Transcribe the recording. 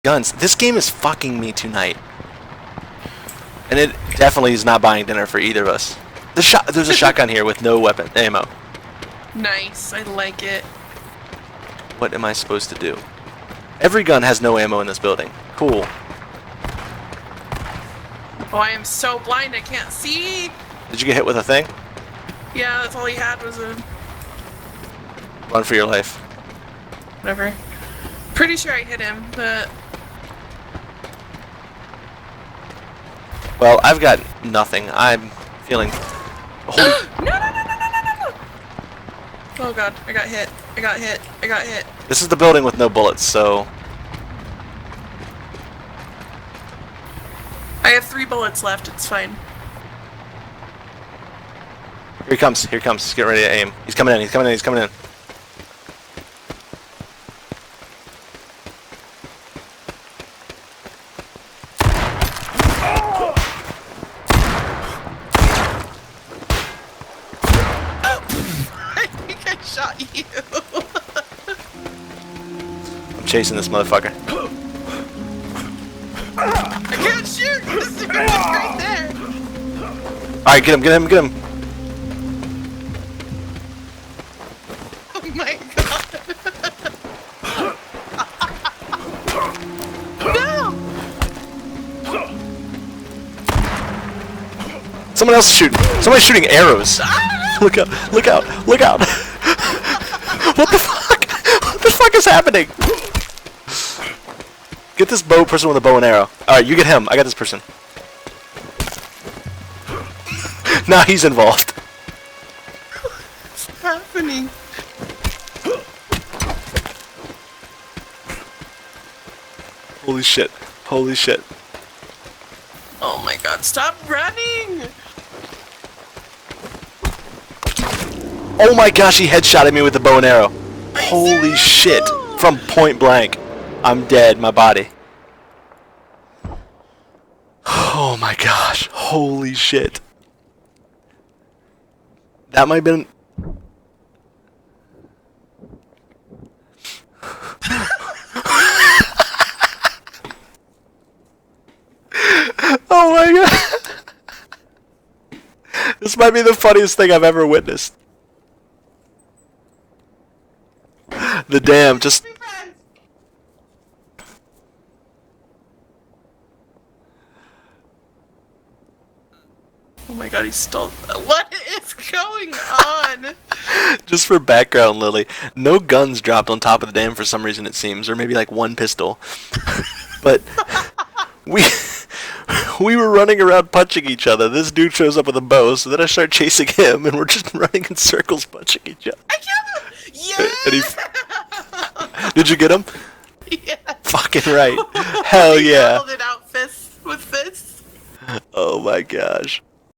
Guns. This game is fucking me tonight. And it definitely is not buying dinner for either of us. There's a shotgun here with no weapon ammo. Nice, I like it. What am I supposed to do? Every gun has no ammo in this building. Cool. Oh, I am so blind I can't see! Did you get hit with a thing? Yeah, that's all he had was a... Run for your life. whatever. Pretty sure I hit him, but... Well, I've got nothing. I'm feeling... Holy... No! Oh god, I got hit. I got hit. This is the building with no bullets, so... I have 3 bullets left, it's fine. Here he comes, get ready to aim. He's coming in. I think I shot you. I'm chasing this motherfucker. I can't shoot! This dude is right there! Alright, get him! Oh my god! No! Someone else is shooting. Somebody's shooting arrows. Look out! What the fuck? What the fuck is happening? Get this person with a bow and arrow. Alright, you get him. I got this person. Now he's involved. What's happening? Holy shit. Oh my god, stop running! Oh my gosh, he headshotted me with the bow and arrow. Holy shit. From point blank. I'm dead, my body. Oh my gosh. Holy shit. That might have been... Oh my god. This might be the funniest thing I've ever witnessed. The dam just... Oh my god, he's still... What is going on? Just for background, Lily, no guns dropped on top of the dam for some reason, it seems, or maybe like one pistol. But we were running around punching each other. This dude shows up with a bow, so then I start chasing him, and we're just running in circles punching each other. I killed him! Yeah! Did you get him? Yeah. Fucking right. Hell yeah. He it out fist with fist. Oh my gosh.